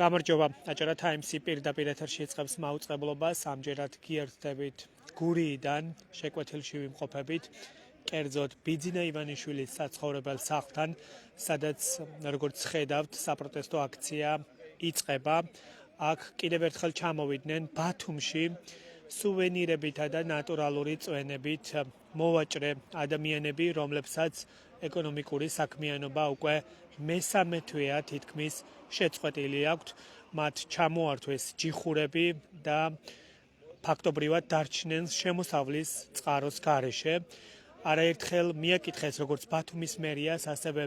გამარჯობა, აჭარა Times-ი პირდაპირ ეთერში იწყებს მაუწყებლობას. ამჯერად გიერთდებით გურიიდან, შეკვეთილში ვიმყოფებით, კერძოდ ბიძინა ივანიშვილის საცხოვრებელ სახლთან, სადაც როგორც ხედავთ, საპროტესტო აქცია იწყება. აქ კიდევ ერთხელ ჩამოვიდნენ ბათუმში სუვენირებითა და ნატურალური წვენებით მოვაჭრე ადამიანები, რომლებსაც ეკონომიკური საქმიანობა უკვე მესამე თვეა თითქმის შეწყვეტილი აქვთ. მათ ჩამოართვეს ჯიხურები და ფაქტობრივად დარჩნენ შემოსავლის წყაროს გარეშე. არაერთხელ მიაკითხეს როგორც ბათუმის მერიას, ასევე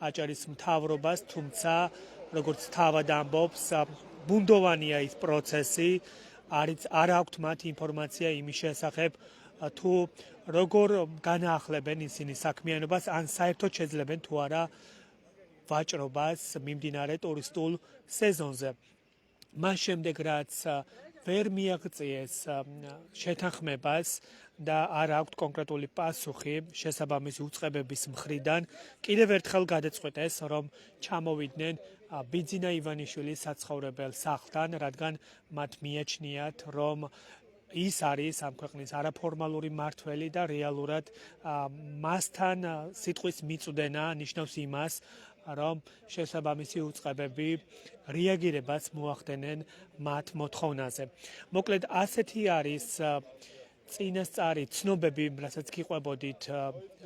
აჭარის მთავრობას, თუმცა როგორც თავად ამბობს, ბუნდოვანია ის პროცესი, არ აქვთ მათ ინფორმაცია იმის შესახებ, თუ როგორ განაახლებენ ისინი საქმიანობას, ან საერთოდ შეძლებენ თუ არა ვაჭრობას მიმდინარე ტურისტულ სეზონზე. მას შემდეგ, რაც ვერ მიაღწიეს შეთანხმებას და არ აქვთ კონკრეტული პასუხი შესაბამისი უწყებების მხრიდან, კიდევ ერთხელ გადაწყვეტეს, რომ ჩამოვიდნენ ბიძინა ივანიშვილის საცხოვრებელ სახლთან, რადგან მათ მიაჩნიათ, რომ ის არის ამ ქვეყნის არაფორმალური მმართველი და რეალურად მასთან სიტყვის მიწვდენა ნიშნავს იმას, რომ შესაბამისი უწყებები რეაგირებას მოახდენენ მათ მოთხოვნაზე. მოკლედ, ასეთი არის წინასწარი ცნობები, რასაც გიყვებოდით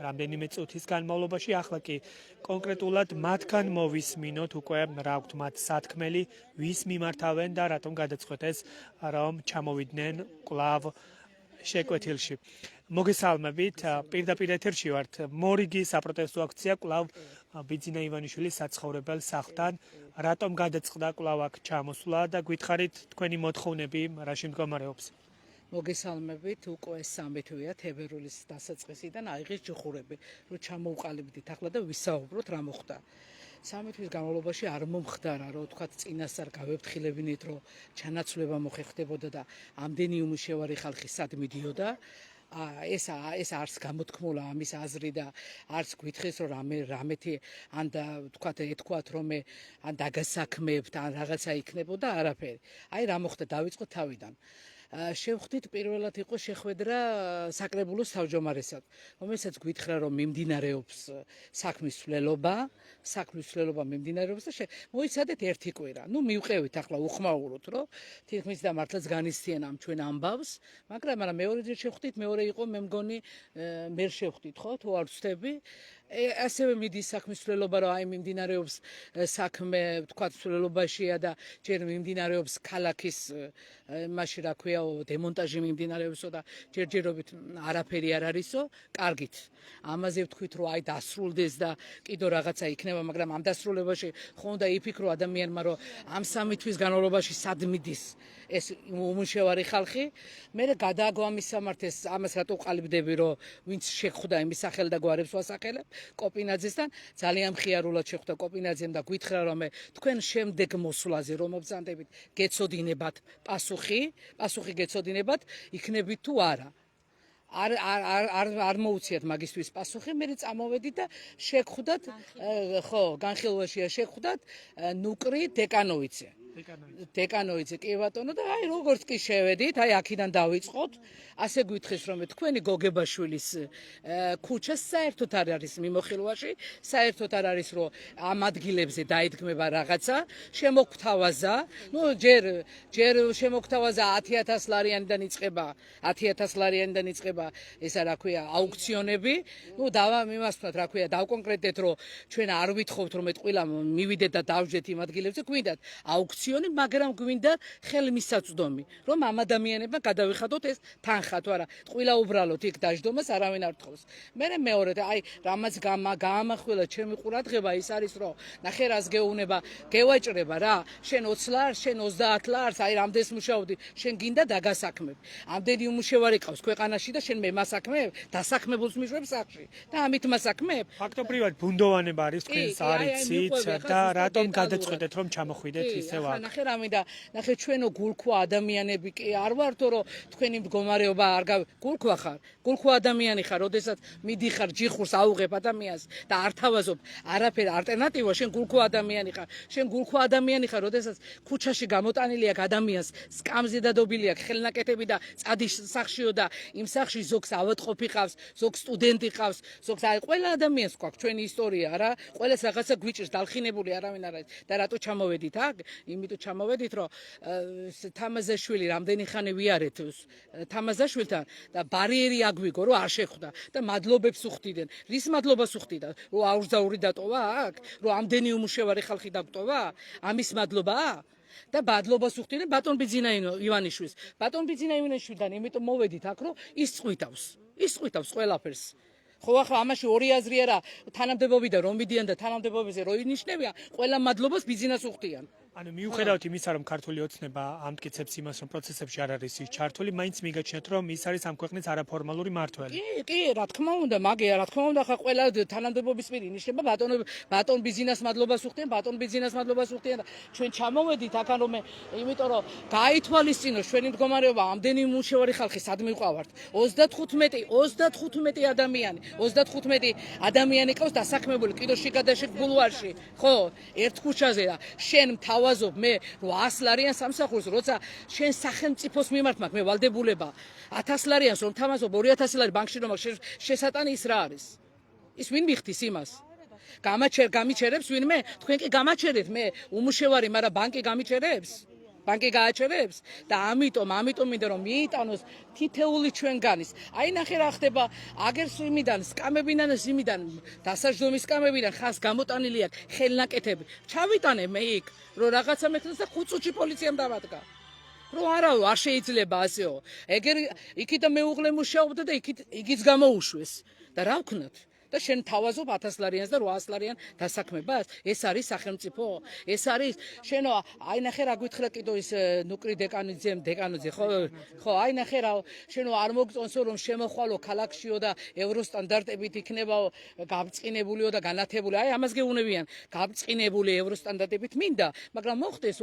რამდენიმე წუთის განმავლობაში. ახლა კი კონკრეტულად მათგან მოვისმინოთ უკვე რა აქვთ მათ სათქმელი, ვის მიმართავენ და რატომ გადაწყვეტეს, რომ ჩამოვიდნენ კვლავ შეკვეთილში. მოგესალმებით, პირდაპირ ეთერში ვართ. მორიგი საპროტესტო აქცია კვლავ ბიძინა ივანიშვილის საცხოვრებელ სახლთან. რატომ გადაწყდა კვლავ აქ ჩამოსვლა და გითხარით თქვენი მოთხოვნები რაში მდგომარეობს? მოგესალმებით, უკვე 3 თვეა თებერვლის დასაწყისიდან აიღეს ჯიხურები, რომ ჩამოვყალიბდით ახლა და ვისაუბროთ რა მოხდა. 3 თვის განმავლობაში არ მომხდარა, რომ თქვათ წინასწარ გავეფრთხილებინეთ, რომ ჩანაცვლება მოხერხდებოდა და ამდენი უმუშევარი ხალხი სად მიდიოდა. ეს არც გამოთქმულა ამის აზრი და არც გითხეს, რომ რამეთი ან თქვათ ეთქვათ, რომ ან დაგასაქმებთ, ან რაღაცა იქნებოდა, არაფერი. აი რა მოხდა, დავიწყოთ თავიდან. შევხვდით პირველად იყო შეხვედრა საკრებულოს თავმჯდომარესად, რომელსაც გითხრა, რომ მიმდინარეობს საქმის ცვლილობა მიმდინარეობს და მოიცადეთ ერთი კვირა. მივყევით ახლა უხმაუროთ, რომ თითქმის და მართლაც განიცდიან ამ ჩვენ ამბავს, მაგრამ მეორეჯერ შევხვდით, მეორე იყო მე მგონი მე შევხვდით, ხო, თუ არ ვცდები. ასევე მიდის საქმის ცვლილობა, რომ აი მიმდინარეობს საქმე, თქვათ ცვლილობაშია და ჯერ მიმდინარეობს ქალაქის მაშინ რა ქვია დემონტაჟი მიმდინარეობსო და ჯერჯერობით არაფერი არ არისო, კარგით. ამაზე ვთქვით, რომ აი დასრულდეს და კიდო რაღაცა იქნება, მაგრამ ამ დასრულებაში ხო უნდა იფიქრო ადამიანმა, რომ ამ 3 თვის განმავლობაში სად მიდის ეს უმუშევარი ხალხი. მე გადააგვამისამართეს ამას რატო ყალიბდები, რომ ვინც შეხვდა იმის სახელ და გვარებს ვასახელებ კოპინაძესთან, ძალიან მხიარულად შეხვდა კოპინაძემ და გითხრა, რომ თქვენ შემდეგ მოსვლაზე რომ მობრძანდებით გეცოდინებათ პასუხი გეცოდინებათ, იქნებით თუ არა. არ მოუციათ მაგისტვის პასუხი, მე წამოვედით და შეგხვდათ, ხო, განხილვაშია შეგხვდათ ნუკრი დეკანოვიცე კი ბატონო და აი როგორც კი შევედით, აი აქედან დავიწყოთ, ასე გითხეს, რომ თქვენი გოგებაშვილის ქუჩა საერთოდ არ არის მიმოხილვაში, საერთოდ არ არის, რომ ამ ადგილებზე დაიდგმება რაღაცა, შემოგთავაზა, ჯერ შემოგთავაზა 10,000 ლარიანიდან იწყება, ესა რა ქვია, აუქციონები, მივასწროთ რა ქვია, დავკონკრეტეთ, რომ ჩვენ არ ვითხოვთ, რომ ყველა მივიდეთ და დავждეთ იმ ადგილებზე, გვინდათ აუქციონი, მაგრამ გვინდა ხელმისაწვდომი, რომ ამ ადამიანებმა გადავიხადოთ ეს თანხა, თუ არა, ყველა უბრალოდ იქ დაждდომას არავინ არ თხოვს. მეორე, აი, რამაც გაამახვილა ჩემი ყურადღება, ის არის, რომ ნახე რას გეუბნება, გევაჭრება რა, შენ 20 ლარს, შენ 30 ლარს, აი რამდენს მუშაობდი, შენ გინდა დაგასაქმებ. ამდენი უმუშევარი ყავს ქვეყანაში და შენ მე მასაქმებ, დასაქმებულს მიშვებ სახში და ამით მასაქმებ. ფაქტობრივად ბუნდოვანება არის თქვენს არიცით და რატომ გადაწყვეტეთ, რომ ჩამოხვიდეთ ისევ აქ? აქ? ნახე რა მინდა, ნახე ჩვენო გულქვა ადამიანები კი არ ვართო რომ თქვენი მდგომარეობა არ გულქვა ხარ, გულქვა ადამიანი ხარ, როდესაც მიდიხარ ჯიხურს აუღებ ადამიანს და არ თავაზობ არაფერ ალტერნატივა, შენ გულქვა ადამიანი ხარ. შენ გულქვა ადამიანი ხარ, როდესაც ქუჩაში გამოტანილი აქვს ადამიანს, სკამზე დადობილი აქვს ხელნაკეთები და წადის სახშიო და იმ სახში ზოგს ავადყოფი ყავს, ზოგს სტუდენტი ყავს, ზოგს აი ყველა ადამიანს გვაქვს ჩვენი ისტორია რა, ყველას რაღაცა გვიჭირს დალხინებული არავინ არ არის და რატო ჩამოვედით აქ? იმიტომ ჩამოვედით რომ თამაზაშვილი რამდენი ხანი ვიარეთ თამაზაშვილთან და ბარიერი აგვიგო რომ არ შეხვდა და მადლობებს უხდიდნენ. რის მადლობას უხდიდა? რომ აურზაური დატოვა აქ? რომ ამდენი უმუშევარი ხალხი დაგტოვა? ამის მადლობაა? და მადლობას უხდიდნენ ბატონ ბიძინა ივანიშვილს. ბატონ ბიძინა ივანიშვილთან იმიტომ მოვედით აქ რომ ის წვითავს ყველაფერს. ხო ახლა ამაში ორი აზრია რა, თანამდებობიდან რომ მიდიან და თანამდებობებზე რო ინიშნებია, ყველა მადლობას ბიძინას უხდიან. ანუ მიუხედავთ იმისა, რომ ქართული ოცნება ამტკიცებს იმას, რომ პროცესებში არ არის ის ჩართული, მაინც მიგაჩნიათ, რომ ის არის ამ ქვეყნის არაფორმალური მმართველი. კი, რა თქმა უნდა, მაგია, რა თქმა უნდა, ხა ყველა თანამდებობის პირი ინიშნება, ბატონ ბიძინას მადლობას უხდიან, ბატონ ბიძინას მადლობას უხდიან და ჩვენ ჩამოვედით აქან რომ იმიტომ რომ გაითვალისწინოს ჩვენი მდგომარეობა, ამდენი უმუშევარი ხალხი სად მივყავართ? 35 ადამიანი ყავს დასაქმებული კიდოში გადაშეკ ბულვარში, ხო, ერთ ქუჩაზე და შენ ვაზობ მე 800 ლარიან სამსახურს, როცა შენ სახელმწიფოს მიმართ მაქვს მე ვალდებულება 1000 ლარიანს რომ თამაზობ 2000 ლარი ბანკში რომ მაქვს შესატანი ის რა არის? ის ვინ მიხდის იმას? გამიჩერებს ვინმე? თქვენ კი გამაჩერეთ მე უმუშევარი, მაგრამ ბანკი გამიჩერებს? ბანკი გააჩერებს და ამიტომ მინდა რომ მიიტანოს თითეული ჩვენგანის. აი ნახე რა ხდება, აგერ სიმიდან სკამებიდან დასაჯდომის სკამებიდან ხას გამოტანილი აქვს ხელნაკეთები. ჩავიტანე მე იქ რომ რაღაცა მეკნეს და 5 წუთში პოლიციამ დავადგა. რომ არავა არ შეიძლება ასეო. ეგერ იქით მეუღლე მუშაობდა და იქიც გამოუშვეს. და რა ვქნათ? და შენ თავაზობ 1000 ლარიანს და 800 ლარიან დასაქმებას? ეს არის სახელმწიფო? ეს არის შენო აი ნახე რა გითხრა კიდო ის ნუკრი დეკანოძე ხო აი ნახე რა შენო არ მოგწონსო რომ შემოხვალო ქალაქშიო და ევროსტანდარტებით იქნება გამწყინებულიო და განათებული. აი ამას გეუნებიან. გამწყინებული ევროსტანდარტებით მინდა, მაგრამ მოხდეს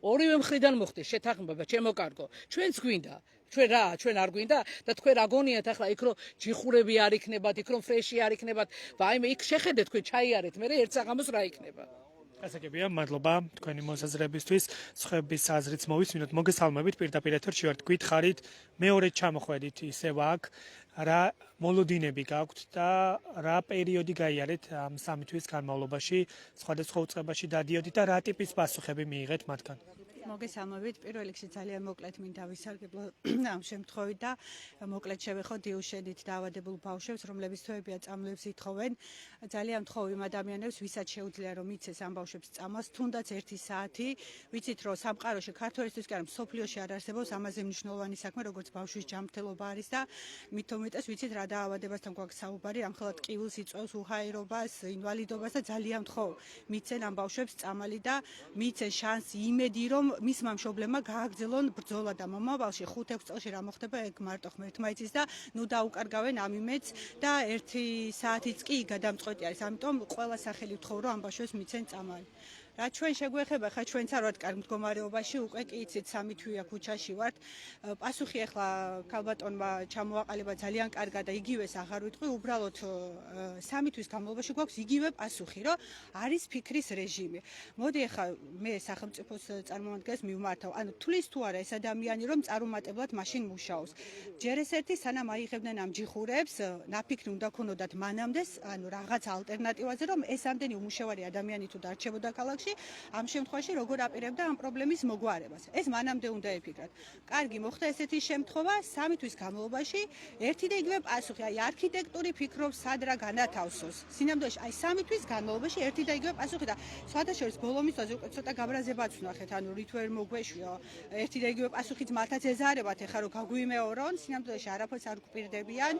ორივე მხრიდან მოხდეს შეთანხმება, ჩემო კარგო. ჩვენც გვინდა. ჩვენ არ გვინდა და თქვენ რა გონიათ ახლა იქ რომ ჯიხურები არ იქნებათ, იქ რომ ფრეში არ იქნებათ, ვაიმე იქ შეხედეთ თქვენ ჩაიარეთ, მე ერთ საღამოს რა იქნება. გასაგებია, მადლობა თქვენი მოსაზრებისთვის. სხვების აზრიც მოვისმინოთ. მოგესალმებით, პირდაპირ ეთერში ვართ, გითხარით, მეორედ ჩამოხვედით ისევ აქ, რა მოლოდინები გაქვთ და რა პერიოდი გაიარეთ ამ 3 თვის განმავლობაში, სხვადასხვა უწყებაში დადიოდით და რა ტიპის პასუხები მიიღეთ მათგან? მოგესალმებით, პირველ რიგში ძალიან მოკლედ მინდა ვისარგებლო ამ შემთხვევით და მოკლედ შევეხოთ იუშენით დაავადებულ ბავშვებს, რომლებიც თვეებია წამლებს ითხოვენ. ძალიან ვთხოვ იმ ადამიანებს, ვისაც შეუძლია რომ იცეს ამ ბავშვებს წამოს, თუნდაც 1 საათი. ვიცით რომ სამყაროში ქართველისთვის კი არა, მსოფლიოში არ არსებობს ამაზე მნიშვნელოვანი საქმე, როგორც ბავშვის ჯანმრთელობა არის და მით უმეტეს ვიცით რა დაავადებასთან გვაქვს საუბარი, ამხელად ტკივილს იწვევს, უჰაერობას, ინვალიდობას და ძალიან ვთხოვ, მიცენ ამ ბავშვებს წამალი და მიცენ შანსი, იმედი რომ მისმა მშობლებმა გააგრძელონ ბრძოლა და მომავალში 5-6 წელში რა მოხდება ეგ მარტო ღმერთმა იცის და ნუ დაუკარგავენ ამ იმედს და 1 საათიც კი გადამწყვეტი არის. ამიტომ ყველა სახელი ვთხოვ რომ ამ ბავშვებს მიცენ წამალი. რა ჩვენ შეგვეხება, ხა ჩვენც არ ვართ კარგ მდგომარეობაში, უკვე კი იცით 3 თვეა ქუჩაში ვართ. პასუხი ახლა ქალბატონმა ჩამოაყალიბა ძალიან კარგად და იგივეს აღარ ვიტყვი, უბრალოდ 3 თვის განმავლობაში გვაქვს იგივე პასუხი, რომ არის ფიქრის რეჟიმი. მოდი ახლა მე სახელმწიფოს წარმომადგენელს მივმართავ, ანუ თulis თუ არა ეს ადამიანი რომ წარუმატებლად მაშინ მუშაობს. ჯერ ეს ერთი სანამ აიღებდნენ ამ ჯიხურებს, ნაფიქრი უნდა ქონოდათ მანამდე, ანუ რაღაც ალტერნატივაზე, რომ ეს ამდენი უმუშევარი ადამიანი თუ დარჩებოდა ქალაქში, ამ შემთხვევაში როგორ აპირებდა ამ პრობლემის მოგვარებას. ეს მანამდე უნდა ეფიქრათ. კარგი, მოხდა ესეთი შემთხვევა 3 თვის განმავლობაში, ერთი და იგივე პასუხი, აი არქიტექტორი ფიქრობს სად რა განათავსოს. სინამდვილეში აი 3 თვის განმავლობაში ერთი და იგივე პასუხი და სხვადასხვა ბოლომისაზე უკვე ცოტა გაბრაზებაც ვნახეთ, ანუ რით ვერ მოგვეშვიო. ერთი და იგივე პასუხიც მართაც ეზარებათ, ეხლა რომ გაგვიმეორონ, სინამდვილეში არაფერს არ გვპირდებიან.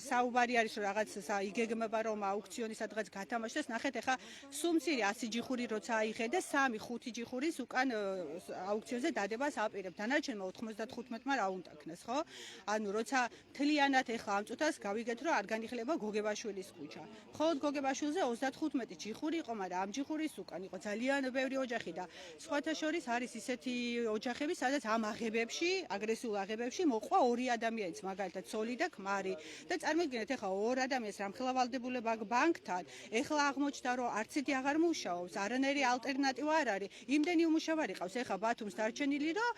საუბარი არის რომ რაღაც იგეგმება რომ აუქციონი სადღაც გათამაშდეს, ნახეთ ეხლა სულ მცირე 100 ჯიხური როცა აიღე და 3-5 ჯიხურის უკან აუქციონზე დადებას აპირებ. დანარჩენმა 95-მა რა უნდაქნეს, ხო? ანუ როცა მთლიანად ეხლა ამ წუთას გავიგეთ, რომ არ განიხილება გოგებაშვილის ქუჩა. მხოლოდ გოგებაშვილზე 35 ჯიხური იყო, მაგრამ ამ ჯიხურის უკან იყო ძალიან ბევრი ოჯახი და სხვათა შორის არის ისეთი ოჯახები, სადაც ამ აღებებში, აგრესიულ აღებებში მოყვა 2 ადამიანიც, მაგალითად ცოლი და ქმარი. და წარმოგიდგენთ, ეხლა 2 ადამიანს რამხელა ვალდებულება აქვს ბანკთან, ეხლა აღმოჩნდა, რომ არც ერთი აღარ მუშაობს, არანაირი ალტერნატივა არ არის. იმდენი უმუშავარი ყავს ეხლა ბათუმს დარჩენილი, რომ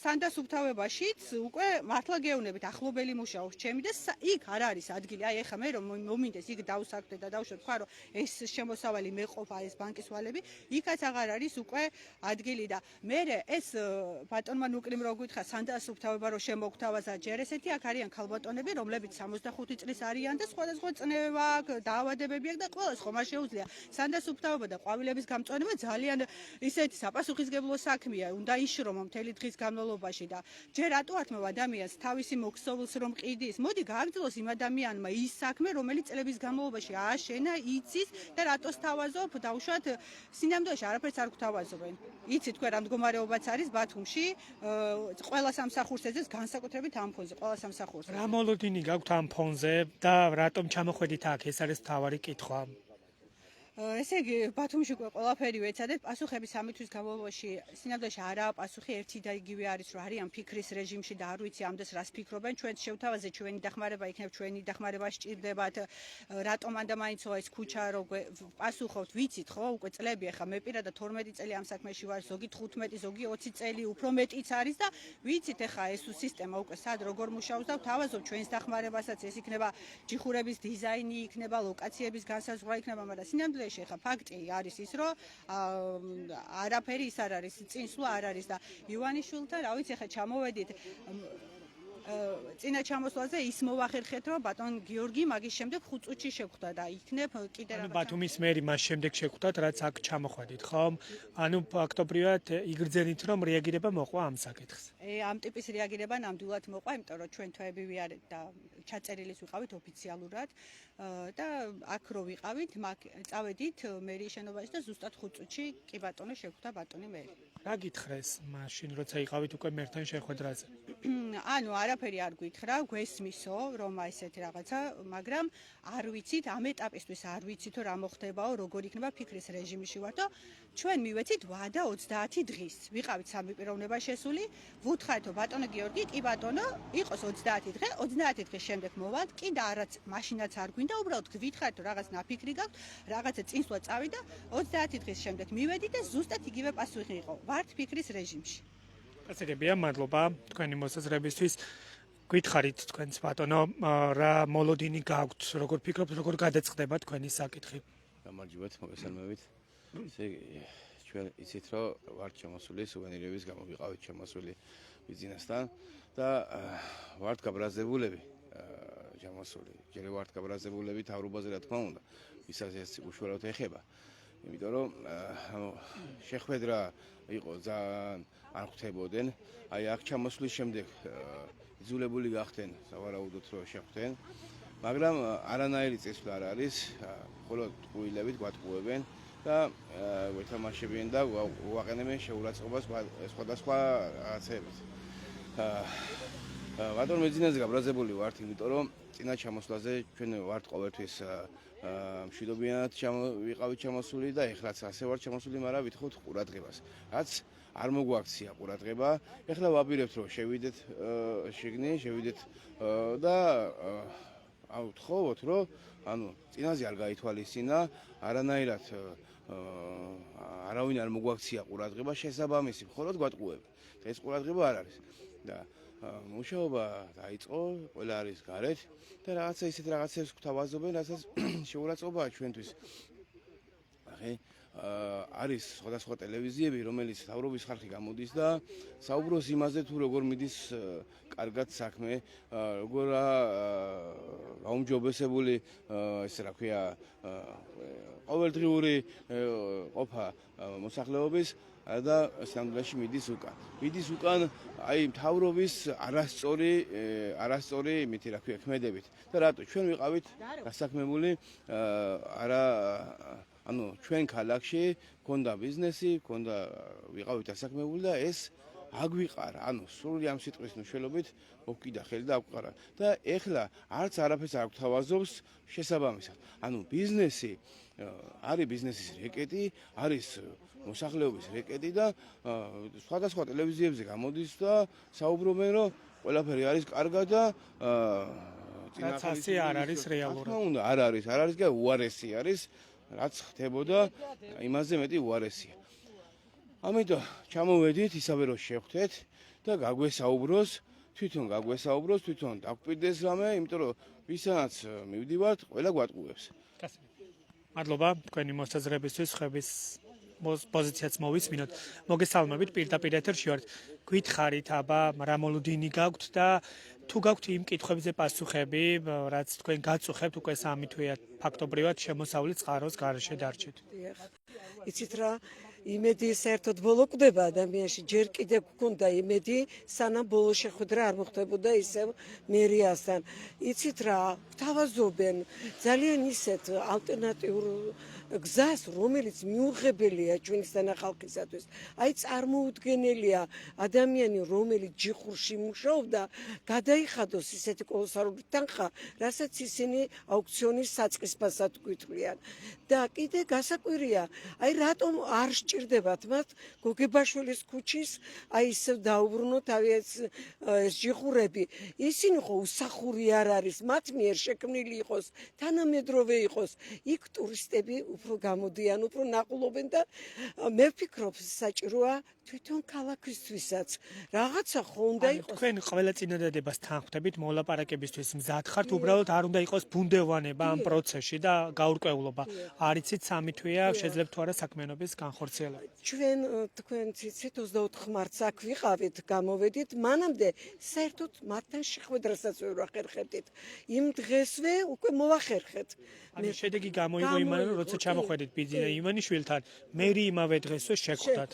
სანდასუფთავებაშიც უკვე მართლა გეუბნებით, ახლობელი მუშაობს ჩემი და იქ არ არის ადგილი. აი ეხლა მე რომ მომინდეს იქ დავსაქმდე და დავშვებ, თქვა რომ ეს შემოსავალი მეყოფა ეს ბანკის ვალები, იქაც აღარ არის უკვე ადგილი და მე ეს ბატონმა ნუკლიმ რო გითხრა სანდასუფთავება რო შემოგთავაზა ჯერ ესეთი აქ არიან ქალბატონები, რომლებიც 65 წლის არიან და სხვადასხვა წნევა აქვს, დაავადებები აქვს და ყველას ხომ არ შეუძლია. სანდასუფთავება და ყვავილების გამწვანება ძალიან ისეთი საპასუხისგებლო საქმეა, უნდა იშრომო მთელი დღის განმავლობაში და ჯერ რატო არ თმევ ადამიანს თავისი მოქსოვილს რომ ყიდის, მოდი გააგრძელოს იმ ადამიანმა ის საქმე, რომელიც წლების განმავლობაში ააშენა, იცის და რატოს თავაზობ, დავუშვათ სინამდვილეში არაფერს არ გვთავაზობენ. იცით თქვენ რა მდგომარეობაც არის ბათუმში, ყველა სამსახურს ეძებს განსაკუთრებით ამ ფონზე, ყველა სამსახურს. რა მოლოდინი გაქვთ ამ ფონზე და რატომ ჩამოხვედით აქ? ეს არის მთავარი კითხვა. ესე იგი, ბათუმში ყველაფერი ვეცადეთ, პასუხები 3 თვის განმავლობაში სინამდვილეში არაა პასუხი, ერთი და იგივე არის, რომ არიან ფიქრის რეჟიმში და არ ვიცი ამდენს რას ფიქრობენ, ჩვენ შევთავაზეთ ჩვენი დახმარება იქნებ, ჩვენი დახმარება სჭირდებათ, რატომ ანდა მაინცო ეს ქუჩა რო პასუხობთ, ვიცით ხო, უკვე წლები ახლა მე პირადად 12 წელი ამ საქმეში ვარ, ზოგი 15, ზოგი 20 წელი, უფრო მეტიც არის და ვიცით ახლა ეს სისტემა უკვე სად როგორ მუშაობს და ვთავაზობ ჩვენს დახმარებასაც, ეს იქნება ჯიხურების დიზაინი, იქნება ლოკაციების განსაზღვრა იქნება, მაგრამ სინამდვილეში ეხა ფაქტი არის ის, რომ არაფერი ის არ არის, წინსვლა არ არის და ივანიშვილთან, რა ვიცი, ეხა ჩამოვედით წინა ჩამოსვლაზე ის მოვახერხეთ, რომ ბატონ გიორგი მაგის შემდეგ 5 წუთში შეხვდა და იქნებ კიდე ანუ ბათუმის მერი მას შემდეგ შეხვდათ, რაც აქ ჩამოხვედით, ხო? ანუ ფაქტობრივად იგრძენით, რომ რეაგირება მოყვა ამ საკითხს. ამ ტიპის რეაგირება ნამდვილად მოყვა, იმიტომ რომ ჩვენ თვეები ვიარეთ და ჩაწერილის ვიყავით ოფიციალურად და აქ რო ვიყავით, წავედით მერიის შენობაში და ზუსტად 5 წუთში კი ბატონო შეხვდა ბატონი მერი. რა გითხრეს მაშინ, როცა იყავით უკვე მერთან შეხვედრაზე? ანუ არაფერი არ გითხრა, გვესმისო, რომ ესეთი რაღაცა, მაგრამ არ ვიცით, ამ ეტაპისთვის არ ვიცით, რა მოხდებაო, როგორ იქნება ფიქრის რეჟიმში ვარ და ჩვენ მივეცით ვადა 30 დღის. ვიყავით სამი პიროვნება შესული, ვუთხარითო ბატონო გიორგი, კი ბატონო, იყოს 30 დღე, 30 დღის შემდეგ მოვალთ, კი და არაც მაშინაც არ გვინდა, უბრალოდ გვითხრათ, რაღაც ნაფიქრი გაქვთ, რაღაცა წინსვლა წავიდა, 30 დღის შემდეგ მივედი და ზუსტად იგივე პასუხი იყო. ვართ ფიქრის რეჟიმში. კაცებია, მადლობა თქვენი მოსაზრებისთვის. გითხარით თქვენს ბატონო, რა მოლოდინი გაქვთ, როგორ ფიქრობთ, როგორ გადაწყდება თქვენი საკითხი? გამარჯობათ, მოგესალმებით. ესე იგი, ჩვენ იცით, რომ ვართ ჩამოსული სუვენირების გამო ვიყავით ჩამოსული ბიზნესთან და ვართ გაბრაზებულები ჩამოსული. ჯერ ვართ გაბრაზებულები თავრობაზე, რა თქმა უნდა, ვისაც ეს უშუალოდ ეხება. იმიტომ რომ შეხვედრა იყო ძალიან არ ხვდებოდნენ. აი აქ ჩამოსვლის შემდეგ იძულებული გახდნენ სავარაუდოდ რომ შეხვდნენ. მაგრამ არანაირი წესვლა არ არის, მხოლოდ ტყუილებით გვატყუებენ და გვეთამაშებიან და უაყენებენ შეურაცხყოფას სხვადასხვა რაღაცებით. ბატონ მეძინაძე გაბრაზებული ვართ, იმიტომ რომ წინა ჩამოსვლაზე ჩვენ ვართ ყოველთვის მშვიდობიანად ვიყავით ჩამოსული და ეხლაც ასე ვართ ჩამოსული, მაგრამ ვითხოვთ ყურადღებას. რაც არ მოგვაქცია ყურადღება, ეხლა ვაპირებთ რომ შევიდეთ შიგნით, შევიდეთ და ვთხოვოთ რომ ანუ წინაზე არ გაითვალისწინა, არანაირად არავინ არ მოგვაქცია ყურადღება, შესაბამისი მხოლოდ გვატყუებ. ეს ყურადღება არ არის და მუშაობა დაიწყო, ყველა არის გარეთ და რაღაცა ისეთ რაღაცებს გვთავაზობენ, რასაც შეურაცხყოფაა ჩვენთვის. არის სხვადასხვა ტელევიზიები, რომელიც თავრობის ხალხი გამოდის და საუბრობს იმაზე, თუ როგორ მიდის კარგად საქმე, როგორა გაუმჯობესებული, ესე რა ქვია, ყოველდღიური ყოფა მოსახლეობის და სამდროში მიდის უკან. მიდის უკან აი მთავრობის არასწორი იმითი რა ქვია ქმედებით. და რატო ჩვენ ვიყავით გასაქმებული ანუ ჩვენ ქალაქში გქონდა ბიზნესი, გქონდა ვიყავით დასაქმებული და ეს აგვიყარა, ანუ სრული ამ სიტყვის მნიშვნელობით მოკიდა ხელი და აგვყარა. და ეხლა არც არაფერს არ გვთავაზობს შესაბამისად. ანუ ბიზნესი არის ბიზნესის რეკეტი, არის მოსახლეობის რეკეტი და სხვადასხვა ტელევიზიებზე გამოდის და საუბრობენ, რომ ყველაფერი არის კარგად და რაც ასე არ არის რეალურად. უნდა არ არის და უარესი არის, რაც ხდებოდა, იმაზე მეტი უარესია. ამიტომ ჩამოვედით ისევე რომ შევხვდეთ და გაგვესაუბროს, თვითონ დაგვპირდეს რამე, იმიტომ რომ ვისაც მივდივართ, ყველა გვატყუებს. მადლობა თქვენი მოსაზრებისთვის, ხების პოზიციაც მოვისმინოთ. მოგესალმებით, პირდაპირ ეთერში ვართ. გითხარით, აბა, რა მოლოდინი გაქვთ და თუ გაქვთ იმ კითხვებზე პასუხები, რაც თქვენ გაწუხებთ უკვე 3 თვეა ფაქტობრივად შემოსავლით წყაროს გარეშე დარჩით. იცით რა, იმედი საერთოდ ბოლო კვდება ადამიანში, ჯერ კიდე გქონდა იმედი, სანამ ბოლო შეხვედრა არ მოხდებოდა ისევ მერიასთან. იცით რა, გვთავაზობენ ძალიან ისეთ ალტერნატიულ გზას, რომელიც მიუღებელია ჩვენისთანა ხალხისათვის. აი წარმოუდგენელია ადამიანი, რომელიც ჯიხურში მუშაობდა, გადაიხადოს ისეთი კოლოსალური თანხა, რასაც ისინი აუქციონის საწყისფასად გვითვლიან. და კიდე გასაკვირია, აი რატომ არ სჭირდებათ მათ გოგებაშვილის ქუჩის, აი ისევ დაუბრუნოთ ეს ჯიხურები. ისინი ხო უსახური არ არის, მათ მიერ შექმნილი იყოს, თანამედროვე იყოს. იქ ტურისტები უფრო გამოდიან, უფრო ნაყულობენ და მე ვფიქრობ, საჭიროა თვითონ ქალაქისთვისაც რაღაცა ხო უნდა იყოს. თქვენ ყველა წინადადებას თანხმდებით მოლაპარაკებისთვის მზად ხართ, უბრალოდ არ უნდა იყოს ბუნდევანება ამ პროცესში და გაურკვევლობა. არიცით 3 თვეა, შეძლებთ თუ არა საქმიანობის განხორციელება. ჩვენ თქვენ ციცით 24 მარტს აქ ვიყავით, გამოვედით, მანამდე საერთოდ მათთან შეხვედრასაც ვერ ვახერხებდით. იმ დღესვე უკვე მოვახერხეთ. ანუ შედეგი გამოიღო იმან, რომ როცა ჩამოხვედით ბიძინა ივანიშვილთან, მერი იმავე დღესვე შეხვდათ.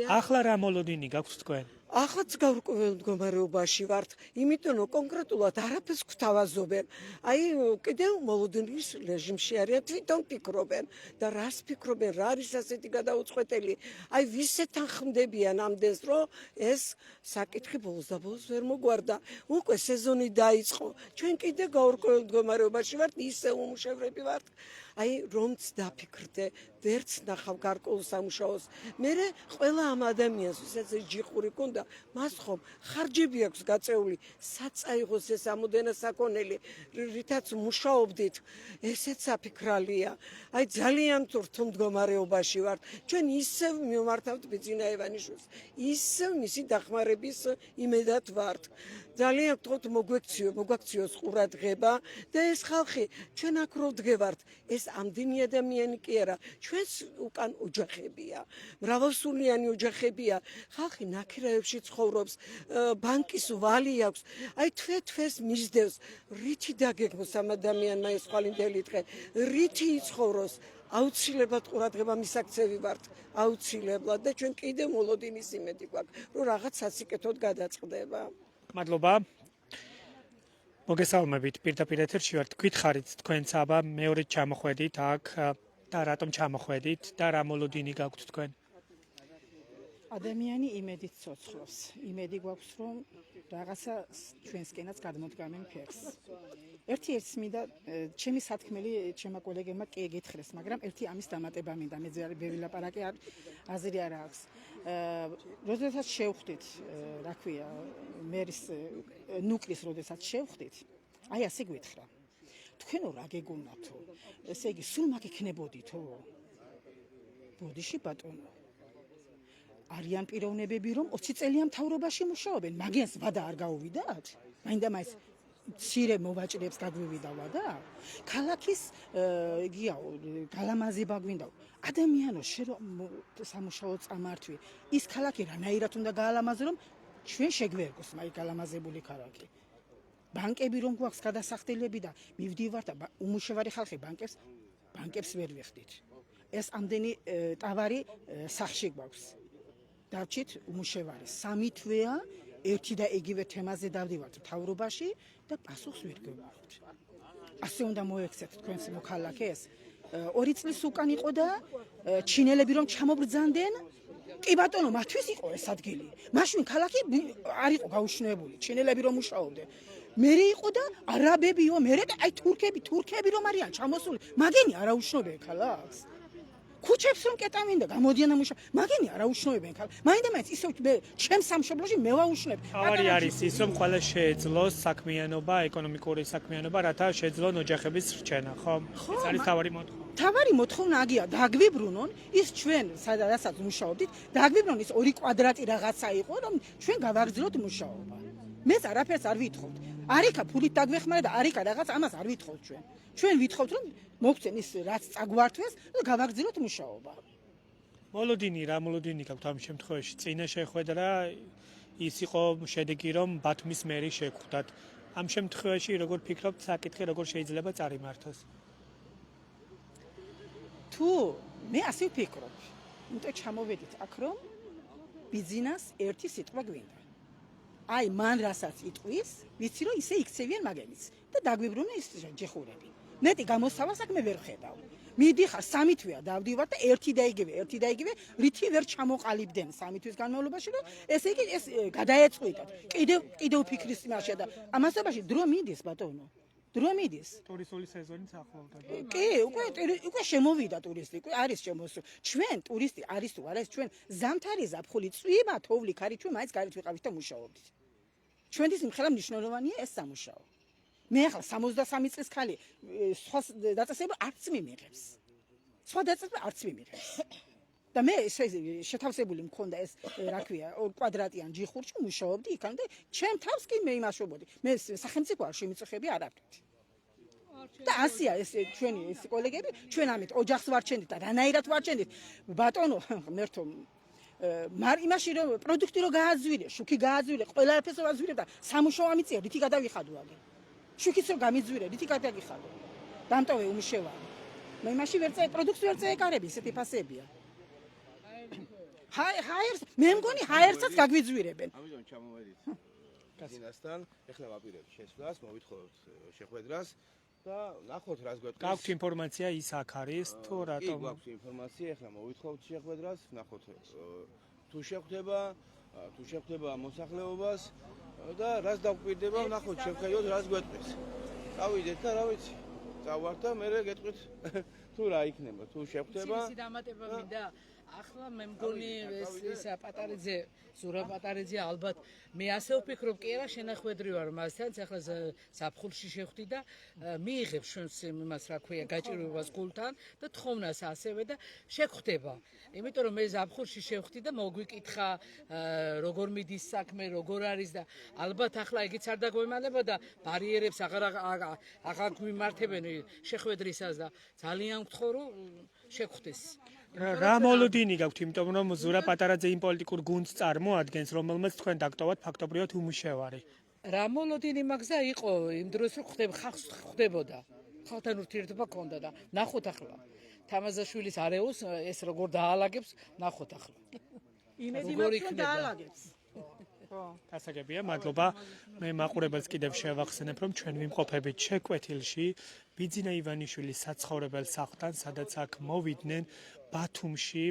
ახლა რა მოლოდინი გაქვთ თქვენ? ახლაც გაურკვეველ მდგომარეობაში ვართ, იმიტომ რომ კონკრეტულად არაფერს გვთავაზობენ. აი კიდევ მოლოდინის რეჟიმში არიან, თვითონ ფიქრობენ და რას ფიქრობენ, რა არის ასეთი გადაუწყვეტელი. აი ვისეთან ხმდებიან ამდენს, რომ ეს საკითხი ბოლოს და ბოლოს ვერ მოგვარდა. უკვე სეზონი დაიწყო. ჩვენ კიდე გაურკვეველ მდგომარეობაში ვართ, ისე უმუშევრები ვართ. აი რომც დაფიქრდე, ვერც ნახავ გარკვეულ სამუშაოს. მერე ყველა ამ ადამიანს, ვისაც ეს ჯიხური ქონდა, მას ხომ ხარჯები აქვს გაწეული, საწაიღოს ეს ამოდენა საქონელი, რითაც მუშაობდით, ესეც საფიქრალია. აი ძალიან თურთულ მდგომარეობაში ვართ. ჩვენ ისევ მივმართავთ ბიძინა ივანიშვილს, ისევ მისი დახმარების იმედად ვართ. ძალიან გთხოვთ მოგვაქციოს ყურადღება და ეს ხალხი ჩვენ აქ რო ვდგევართ, ეს ამდენი ადამიანი კი არა, ჩვენს უკან ოჯახებია, მრავალსულიანი ოჯახებია, ხალხი ნაქირავებში ცხოვრობს, ბანკის ვალი აქვს, აი თვეს მისდევს, რითი დაგეგმოს ამ ადამიანმა ეს ხვალინდელი დღე, რითი იცხოვროს, აუცილებლად ყურადღება მისაქცევი ვართ, აუცილებლად და ჩვენ კიდევ მოლოდინის იმედი გვაქვს, რომ რაღაც სასიკეთოდ გადაწყდება. მადლობა. მოგესალმებით, პირდაპირ ეთერში ვართ. გითხარით თქვენც აბა მეორედ ჩამოხვედით აქ და რატომ ჩამოხვედით და რა მოლოდინი გაქვთ თქვენ? ადამიანი იმედით ცოცხლობს. იმედი გვაქვს, რომ რაღაცა ჩვენსკენაც გადმოდგამენ ფერს. ერთ-ერთს მინდა ჩემი სათქმელი ჩემმა კოლეგებმა კი ეკითხეს, მაგრამ ერთი ამის დამატება მინდა, მე ძალიან ბევრი ლაპარაკი აზრი არ აქვს. როდესაც შევხვდით, რა ქვია, მერის ნუკლის როდესაც შევხვდით, აი ასე გვითხრა. თქვენო რა გეგონათო? ესე იგი, სულ მაგ იქნებოდითო? ბოდიში ბატონო. არიან პიროვნებები, რომ 20 წელიან მთავრობაში მუშაობენ, მაგიანს ვადა არ გაუვიდათ? მაინდა მაინც მცირე მოვაჭრეებს გაგვივიდა ვადა? ქალაქის იგიაო, გალამაზება გვინდაო. ადამიანო, შე რომ სამუშაო წამართვი, ის ქალაქი რანაირად უნდა გაალამაზო, რომ ჩვენ შეგვერგოს მაი გალამაზებული ქალაქი. ბანკები რომ გვაქვს გადასახდელები და მივდივართ და უმუშევარი ხალხი ბანკებს ვერ ვიხდით. ეს ამდენი ტავარი სახში გვაქვს. დავჭით უმუშევარი 3 თვეა ერთი და იგივე თემაზე დავდივართ მთავრობაში და პასუხს ვერ გვეუბნებთ. ასე უნდა მოექცეთ თქვენს მოქალაქეს. 2 წლის უკან იყო და ჩინელები რომ ჩამობრძანდნენ, კი ბატონო, მათთვის იყო ეს ადგილი. მაშინ ქალაქი არ იყო გაუშნეული, ჩინელები რომ მუშაობდნენ. მერე იყო და არაბებიო, მერე და აი თურქები რომ არიან ჩამოსული, მაგენი არ აუშნობენ ქალაქს. ქუჩებს რომ კეტავენ და გამოდიან და მუშაობენ, მაგენი არ აუშნობენ ქალაქს. მაინდა-მაინც ისე ჩემს სამშობლოში მე ვაუშნებ. თავარი არის ის, რომ ყველა შეეძლოს საქმიანობა, ეკონომიკური საქმიანობა, რათა შეეძლონ ოჯახების რჩენა, ხო? ეს არის თავარი მოთხოვნა. თავარი მოთხოვნა აგია, დაგვიბრუნონ ის ჩვენ სადაც მუშაობდით, დაგვიბრუნონ ის 2 კვადრატი რაღაცა იყო, რომ ჩვენ გავაგრძელოთ მუშაობა. მეც არაფერს არ ვითხოვთ. არიქა ფულით დაგვეხმარა და არიქა რაღაც ამას არ ვითხოვთ ჩვენ. ჩვენ ვითხოვთ რომ მოგცენ ის რაც წაგვართვეს და გავაგრძელოთ მუშაობა. მოლოდინი გაქვთ ამ შემთხვევაში? წინა შეხვედრა ის იყო შედეგი, რომ ბათუმის მერი შეგხვდათ. ამ შემთხვევაში როგორ ფიქრობთ, საკითხი როგორ შეიძლება წარიმართოს? თუ მე ასე ვფიქრობ, იმიტომ ჩამოვედით აქ რომ ბიზნეს ერთი სიტყვა გვინდა. აი მან რასაც იტყვის, ვიცი რომ ისე იქცევიან მაგენიც და დაგვიბრუნა ის ჯეხურები. მეტი გამოსავალს აქ მე ვერ ხედავ. მიდიხარ 3 თვეა დავდივარ და ერთი და იგივე რითი ვერ ჩამოყალიბდნენ 3 თვის განმავლობაში, რომ ესე იგი ეს გადაეწყვიტათ. კიდევ ფიქრის იმაშია და ამასობაში დრო მიდის ბატონო. დრო მიდის. ტურისტული სეზონიც ახლოვდა. კი, უკვე შემოვიდა ტურისტი, უკვე არის შემოსული. ჩვენ ტურისტი არის თუ არა, ჩვენ ზამთარი ზაფხული წვიმა თოვლი ქარი ჩვენ მაინც გარეთ ვიყავით და მუშაობდით. ჩვენთვის იმხელა მნიშვნელოვანია ეს სამუშაო. მე ახლა 63 წლის ქალი სხვა დაწესება არც მიმიღებს. სხვა დაწესება არც მიმიღებს. და მე შეთავსებული მქონდა ეს, რა ქვია, 2 კვადრატიან ჯიხურში მუშაობდი იქან და ჩემ თავს კი მე იმაშობოდი. მე სახელმწიფო არ შემიწეხები არაფრით. და ასია ეს ჩვენი ეს კოლეგები, ჩვენ ამით ოჯახს ვარჩენდით და რანაირად ვარჩენდით. ბატონო, მერთო იმაში რომ პროდუქტი რო გააძვირე, შუქი გააძვირე, ყველაფერს რო აძვირე და სამუშაო ამიწია, რითი გადავიხადო აგე. შუქიც რო გამიძვირე, რითი გადაგიხადო. დამტოვე უმშევარი. მე იმაში პროდუქტს ვერ წაეკარები, ესეთი ფასებია. ჰაერს, მე მგონი ჰაერსაც გაგვიძვირებენ. ამიტომ ჩამოვედით ბიზნესთან, ეხლა ვაპირებთ შესვლას, მოვითხოვებთ შეხვედრას და ნახოთ რას გვეტყვის. გაქვთ ინფორმაცია ის აქ არის თუ რატომ? კი, გვაქვს ინფორმაცია, ეხლა მოვითხოვთ შეხვედრას, ნახოთ თუ შეხვდება მოსახლეობას და რას დაგვირდება, ნახოთ შევხედოთ რას გვეტყვის. წავიდეთ და რა ვიცი, წავართ და მე გეტყვით თუ რა იქნება, თუ შეხვდება. ისე დამატება მინდა ახლა მე მგონი ეს პატარიძე ზურაბ პატარიძე ალბათ მე ასე ვფიქრობ კი არა შენახვედრი ვარ მასთან ახლა ზაფხულში შევხვდი და მიიღებს ჩვენს იმას რა ქვია გაჭირვებას გულთან და თხოვნას ასევე და შეგხვდება იმიტომ რომ მე ზაფხულში შევხვდი და მოგვიკითხა როგორ მიდის საქმე როგორ არის და ალბათ ახლა იგიც არ დაგვემალება და ბარიერებს აღარ გვიმართებენ შეხვედრისას და ძალიან გთხოვ რომ შეგხვდეს რა მოლოდინი გაქვთ, იმიტომ რომ ზურაბ პატარაძე იმ პოლიტიკურ გუნდს წარმოადგენს, რომელმაც თქვენ დაგტოვათ ფაქტობრივად უმუშევარი. რა მოლოდინი მაგზა იყო იმ დროს რომ ხალხს ხვდებოდა. ხალხთან ურთიერთობა ჰქონდა და ნახოთ ახლა. თამაზაშვილის არეულს ეს როგორ დაალაგებს, ნახოთ ახლა. იმედი მაქვს რომ დაალაგებს. გასაგებია, მადლობა. მე მაყურებელს კიდევ შევახსენებ, რომ ჩვენ ვიმყოფებით შეკვეთილში ბიძინა ივანიშვილის საცხოვრებელ სახლთან, სადაც აქ მოვიდნენ ბათუმში,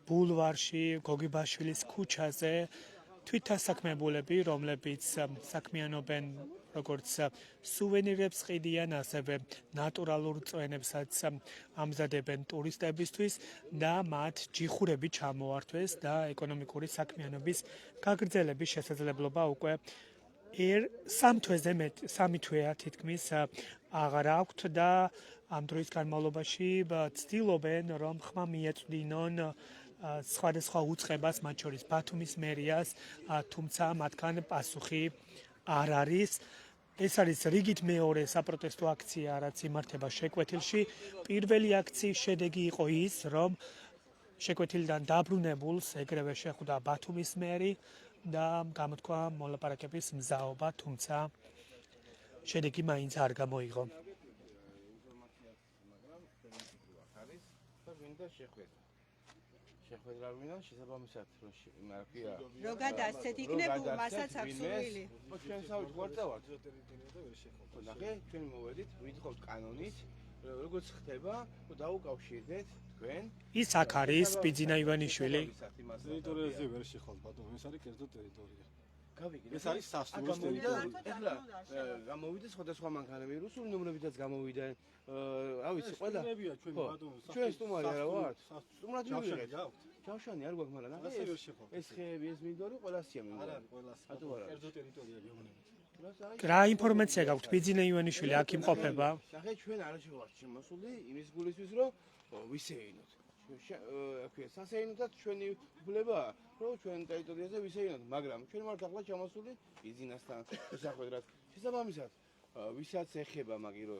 ბულვარში, გოგიბაშვილის ქუჩაზე თვითდასაქმებულები, რომლებიც საქმიანობენ როგორც სუვენირებს ყიდიან, ასევე ნატურალურ წვენებსაც ამზადებენ ტურისტებისთვის და მათ ჯიხურები ჩამოართვეს და ეკონომიკური საქმიანობის გაგრძელების შესაძლებლობა უკვე 3 თვეა თითქმის აღარ აქვთ და ამ დროის განმავლობაში ცდილობენ რომ ხმა მიეწვდინონ სხვადასხვა უწყებას, მათ შორის ბათუმის მერიას, თუმცა მათგან პასუხი არ არის. ეს არის რიგით მეორე საპროტესტო აქცია, რაც იმართება შეკვეთილში. პირველი აქციის შედეგი იყო ის, რომ შეკვეთილიდან დაბრუნებულს ეგრევე შეხვდა ბათუმის მერი და გამოთქვა მოლაპარაკების მზაობა, თუმცა შედეგი მაინც არ გამოიღო. შეხვედრა ვინან შესაბამისად რომ რა ქვია რო გადაასცეთ იქნებ მასაც აქვს სურვილი. ჩვენ საუბრობთ ვართ. ნახე, ჩვენ მოვედით, ვითხოვთ კანონით, როგორც ხდება, დაუკავშირდეთ თქვენ. ის აქ არის ბიძინა ივანიშვილი. ტერიტორიაზე ვერ შეხვალ ბატონო, ეს არის კერძო ტერიტორია. გავიგე. ეს არის სასტუმროს ტერიტორია. ეხლა გამოვიდა სხვადასხვა მანქანები, რუსული ნომრებითაც გამოვიდა. რა ვიცი, ყველა. ჩვენ ბატონო, ჩვენ სტუმარი არა ვართ. სტუმრად ჯავშანი მივიღეთ. გაქვთ. ჯავშანი არ გვაქვს, მაგრამ ასე ვერ შეხვალ. ეს ხეები, ეს მინდორი ყველასია არ მინდორი. არის ყველას. ატო არა. კერძო ტერიტორია გეუბნებით. რა ინფორმაცია გაქვთ ბიძინა ივანიშვილი აქ იმყოფება? ნახე, ჩვენ არ შევართ შემოსული იმის გულისთვის, რომ ვისეინოთ. აქვე სასეინოდაც ჩვენი უფლებაა, რომ ჩვენ ტერიტორიაზე ვისეინოთ, მაგრამ ჩვენ ვართ ახლა ჩამოსული ბიზნესთან შეხვედრად. შესაბამისად, ვისაც ეხება მაგირო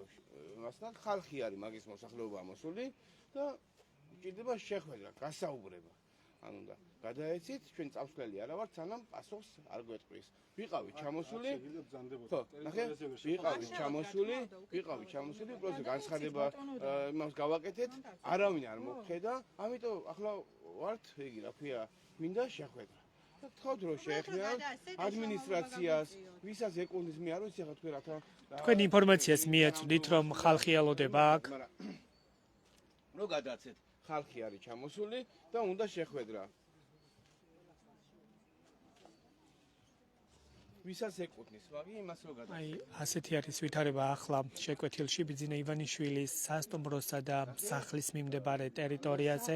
მასთან ხალხი არის მაგის მოსახლეობა მოსული და ჭირდება შეხვედრა, გასაუბრება. ანუ და გადაეცით, ჩვენ წავსვლელი არა ვართ, სანამ პასუხს არ გვეტყვის. ვიყავი ჩამოსული. ხო, ნახე, ვიყავი ჩამოსული, უბრალოდ განცხადება იმას გავაკეთეთ, არავინ არ მოგხედა, ამიტომ ახლა ვართ, იგი რა ქვია, მინდა შეხვედრა. თქვათ რომ შეეხმიანოთ ადმინისტრაციას, ვისაც ეკონდის მე არ ვიცი ახლა თქვენ რათა თქვენ ინფორმაციას მიეწვდით რომ ხალხი ელოდება აქ? რო გადაცეთ, ხალხი არის ჩამოსული და უნდა შეხვედრა. ვისაც ეკუთვნის, მაგრამ იმას რო გადაცეთ. აი, ასეთი არის ვითარება ახლა შეკვეთილში ბიძინა ივანიშვილის სასტუმროსა და სახლის მიმდებარე ტერიტორიაზე.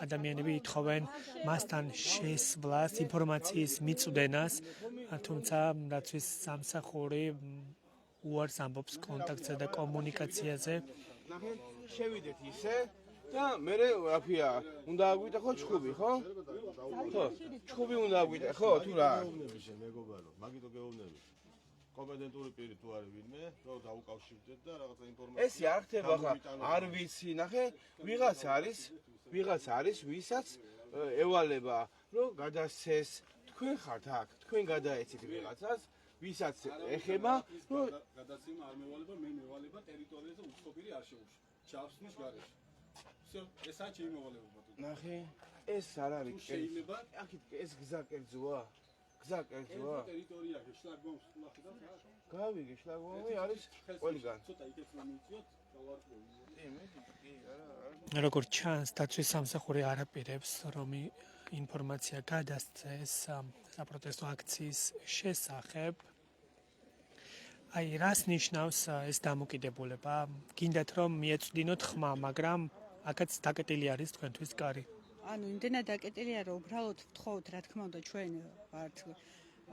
ადამიანები ითხოვენ მასთან შესვლას, ინფორმაციის მიწვდენას, თუმცა რაც ის სამსახური უარს ამბობს კონტაქტსა და კომუნიკაციაზე. ნახე, შევიდეთ ისე და მე რა ქვია, უნდა აგვიტა ხო ჩხუბი, ხო? ხო, ჩხუბი უნდა აგვიტა, ხო, თუ რა? მეგობარო, მაგითო გეუბნები. კომპეტენტური პირი თუ არის ვინმე, რომ დაუკავშირდეთ და რაღაცა ინფორმაცია. ეს არ ხდება ხა, არ ვიცი, ნახე, ვიღაც არის, ვისაც ევალება, რომ გადასცეს, თქვენ ხართ აქ, თქვენ გადაეცით ვიღაცას, ვისაც ეხება, რომ გადაცემა არ მევალება, მე მევალება ტერიტორიაზე უცხოპირი არ შეუშვა. ჩავსნის გარეშე. всё, ესაა ჩემი მოვალეობა ბატონო. ნახე, ეს არ არის შეიძლება აქეთ ეს გზა კერძოა. გზა კერძოა. ტერიტორია გეშლაგბომს ნახეთ რა. გავიგე, შლაგბომი არის ყველგან. ცოტა იქეთ რომ მივწიოთ, გავარკვევი. როგორც ჩანს, დაცვის სამსახური არაპირებს, რომ ინფორმაცია გადასცეს საპროტესტო აქციის შესახებ. აი, რას ნიშნავს ეს დამოკიდებულება? გინდათ რომ მიეწვდინოთ ხმა, მაგრამ აქაც დაკეტილი არის თქვენთვის კარი. ანუ იმდენად დაკეტილია, რომ უბრალოდ ვთხოვთ, რა თქმა უნდა, ჩვენ ვართ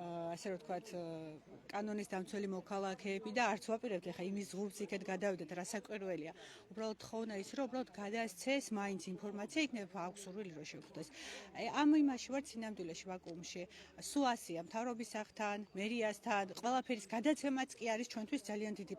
ასე რომ ვთქვათ, კანონის დამცველი მოქალაქეები და არც ვაპირებთ ახლა იმის ზღურს იქეთ გადავიდეთ, რა საკვირველია. უბრალოდ თხოვნა ის, რომ უბრალოდ გადასცეს მაინც ინფორმაცია, იქნება აქვს სურვილი რომ შევხვდეს. აი ამ იმაში ვართ სინამდვილეში ვაკუუმში. სუასია მთავრობის სახლთან, მერიასთან, ყველაფერის გადაცემაც კი არის ჩვენთვის ძალიან დიდი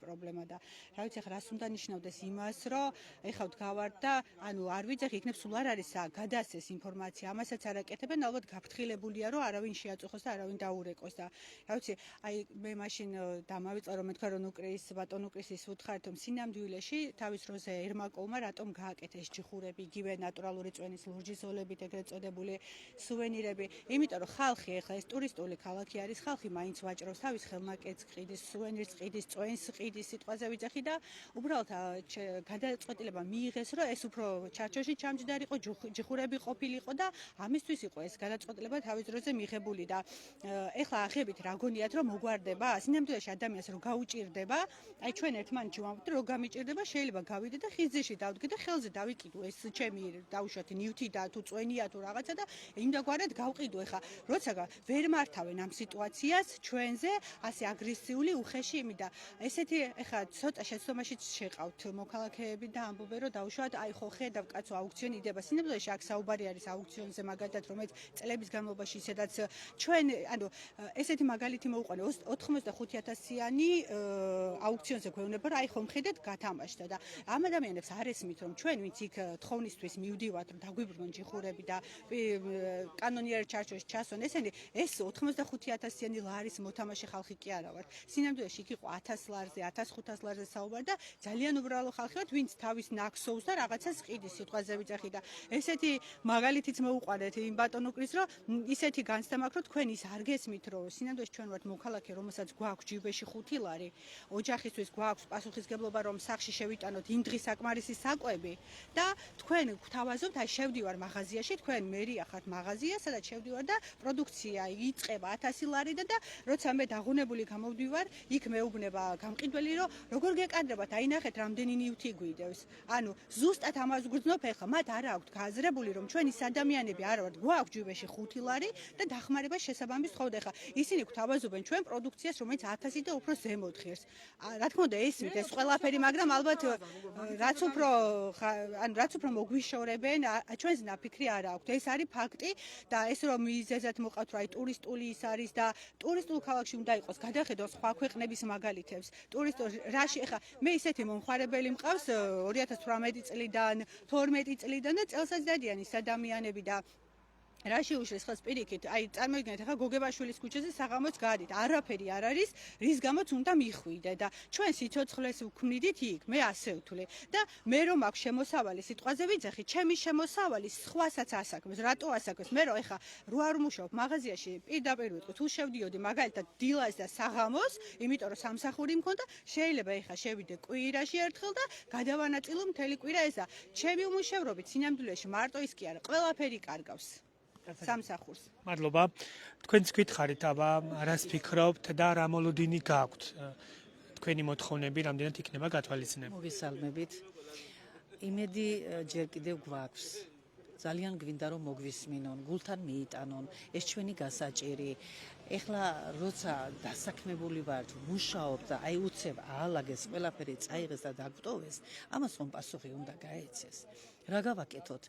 პრობლემა და რა ვიცი ახლა რას უნდა ნიშნავდეს იმას, რომ ეხლა ვდგავართ და ანუ არ ვიცი, იქნებ სულ არ არის გადასცეს ინფორმაცია, ამასაც არ აკეთებენ, ალბათ გაფრთხილებულია, რომ არავინ შეაწუხოს და არავინ დაურეკოს და რა ვიცი, აი მე მაშინ დამავიწყე რომ მეთქვა რომ ბატონ უკრისის უთხარით რომ სინამდვილეში თავის დროზე ერმაკოვმა რატომ გააკეთეს ჯიხურები, იგივე ნატურალური წვენის ლურჯი ზოლებით ეგრეთ წოდებული სუვენირები, იმიტომ რომ ხალხი ახლა ეს ტურისტული ქალაქი არის, ხალხი მაინც ვაჭრობს თავის ხელნაკეთს ყიდის, სუვენირს ყიდის, წვენს ყიდის, სიტყვაზე ვიძახი და უბრალოდ გადაწყვეტილება მიიღეს რომ ეს უფრო ჩარჩოში ჩამჯდარიყო, ჯიხურები ყოფილიყო და ამისთვის იყო ეს გადაწყვეტილება თავის დროზე მიღებული და ეხლა ახებით რა გონიათ რომ მოგვარდება სინამდვილეში ადამიანს რომ გაუჭირდება აი ჩვენ ერთმანეთში ვამბობთ რომ გამიჭირდება შეიძლება გავიდე და ხიზეში დავდგე და ხელზე დავიკიდო ეს ჩემი დავუშვათ ნივთი და თუ წვენია თუ რაღაცა და იმდაგვარად გავყიდო ეხლა როცა ვერ მართავენ ამ სიტუაციას ჩვენზე ასე აგრესიული უხეში იმი და ესეთი ეხლა ცოტა შეცდომაშიც შეყავთ მოქალაქეები და ამბობენ რომ დავუშვათ აი ხო ხედავ კაცო აუქციონი იდება სინამდვილეში აქ საუბარი არის აუქციონზე მაგალითად რომელიც წლების განმავლობაში ისედაც ჩვენ ანუ ესეთი მაგალითი მოვუყარე 85,000-იანი აუქციონზე გვეუბნება რომ აი ხომ ხედეთ გათამაშდა და ამ ადამიანებს არ ესმით რომ ჩვენ ვინც იქ თხოვნისთვის მივდივართ რომ დაგვიბრუნონ ჯიხურები და კანონიერ ჩარჩოში ჩასვენ ესენი ეს 85,000-იანი ლარის მოთამაშე ხალხი კი არა ვართ სინამდვილეში იქ იყო 1000 ლარზე 1500 ლარზე საუბარი და ძალიან უბრალო ხალხი ვართ ვინც თავის ნაქსოვს და რაღაცას ყიდის სიტყვაზე ვიძახი და ესეთი მაგალითიც მოვუყარეთ იმ ბატონუკრის რომ ისეთი განცდა მაქვს რომ თქვენ ის არ გესმით რომ სინამდვილეში ჩვენ ვართ მოქალაქე რომელსაც გვაქვს ჯიბეში 5 ლარი ოჯახისთვის გვაქვს პასუხისგებლობა რომ სახში შევიტანოთ იმ დღის საკმარისი საკვები და თქვენ გვთავაზობთ აი შევდივარ მაღაზიაში თქვენ მერია ხართ მაღაზია სადაც შევდივარ და პროდუქცია იწყება 1000 ლარიდან და როცა მე დაღუნებული გამოვდივარ იქ მეუბნება გამყიდველი რომ როგორ გეკადრებათ აი ნახეთ რამდენი ნივთი გვიდევს ანუ ზუსტად ამას გვგრძნობ ეხლა მათ არ აქვთ გააზრებული რომ ჩვენ ის ადამიანები არ ვართ გვაქვს ჯიბეში 5 ლარი და დახმარება შესაბამის თხოვდა ეხლა ისინი გვთავაზობენ ჩვენ პროდუქციას რომელიც 1000 და უფრო ზემოთ ღირს რა თქმა უნდა ესმით ეს ყველაფერი მაგრამ ალბათ რაც უფრო მოგვიშორებენ ჩვენს ნაფიქრი არ აქვთ ეს არის ფაქტი და ეს რომ მიზეზად მოყავთ რომ აი ტურისტული ის არის და ტურისტულ ქალაქში უნდა იყოს გადახედო სხვა ქვეყნების მაგალითებს ტურისტულ რაში ეხლა მე ისეთი მომხარებელი მყავს 2018 წლიდან 12 წლიდან და წელსაც დადიან ის ადამიანები და რაში უშლის ხალხს პირიქით აი წარმოგიდგენთ ახლა გოგებაშვილის ქუჩაზე საღამოც გაადით არაფერი არ არის რის გამოც უნდა მიხვიდე და ჩვენ სიცოცხლეს ვქმნიდით იქ მე ასე ვთვლი და მე რომ აქვს შემოსავალი სიტყვაზე ვიძახი ჩემი შემოსავალი სხვასაც ასაქმეს რატო ასაქმეს მე რომ ახლა რო არ ვმუშაობ მაღაზიაში პირდაპირ ვიტყვი თუ შევდიოდი მაგალითად დილას და საღამოს იმიტომ რომ სამსახური მქონდა შეიძლება ახლა შევიდე კვირაში ერთხელ და გადავანაწილო მთელი კვირა ესა ჩემი უმუშევრობით სინამდვილეში მარტო ის კი არა ყველაფერი კარგავს სამსახურს. მადლობა. თქვენც გითხარით, აბა, რას ფიქრობთ და რა მოლოდინი გაქვთ? თქვენი მოთხოვნები რამდენად იქნება გათვალისწინებული? მოგესალმებით. იმედი ჯერ კიდევ გვაქვს. ძალიან გვინდა რომ მოგვისმინონ, გულთან მიიტანონ, ეს ჩვენი გასაჭირი. ეხლა როცა დასაქმებული ვართ, მუშაობ და აი უცებ აალაგეს, ყველაფერი წაიღეს და დაგვტოვეს, ამას ხომ პასუხი უნდა გაეცეს. რა გავაკეთოთ?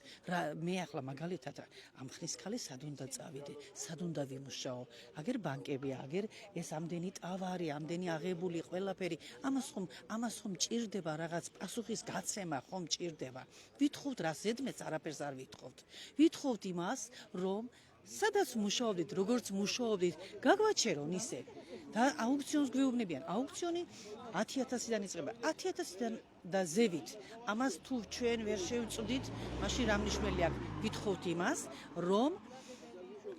მე ახლა მაგალითად ამ ხნის ხალი სად უნდა წავიდე, სად უნდა ვიმუშაო? აგერ ბანკებია, აგერ ეს ამდენი ტავარი, ამდენი აღებული ყველაფერი, ამას ხომ ჭირდება რაღაც პასუხის გაცემა, ხომ ჭირდება. ვითხოვთ რა ზედმეტს არაფერს არ ვითხოვთ. ვითხოვთ იმას, რომ სადაც მუშაობდით, როგორც მუშაობდით, გაგვაჩერონ ისე. და აუქციონს გვეუბნებიან. აუქციონი 10,000-დან იწყება. 10,000-დან და ზევით. ამას თუ ჩვენ ვერ შევწვდით, მაშინ რა მნიშვნელია აქვს? ვითხოვთ იმას, რომ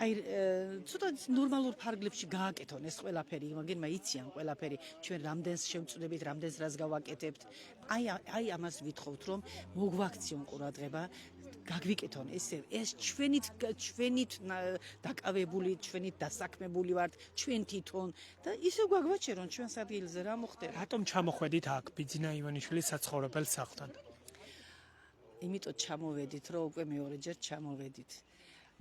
აი ცოტა ნორმალურ ფარგლებში გააკეთონ ეს ყველაფერი, მაგრამ იციან ყველაფერი, ჩვენ რამდენს შევწვდებით, რამდენს რას გავაკეთებთ. აი ამას ვითხოვთ, რომ მოგვაქციონ ყურადღება, გაგვიკეთონ ეს ჩვენით დაკავებული, ჩვენით დასაქმებული ვართ, ჩვენ თვითონ და ისე გაგვაჩერონ ჩვენს ადგილზე რა მოხდება. რატომ ჩამოხვედით აქ ბიძინა ივანიშვილის საცხოვრებელ სახლთან? იმიტომ ჩამოვედით, რომ უკვე მეორეჯერ ჩამოვედით.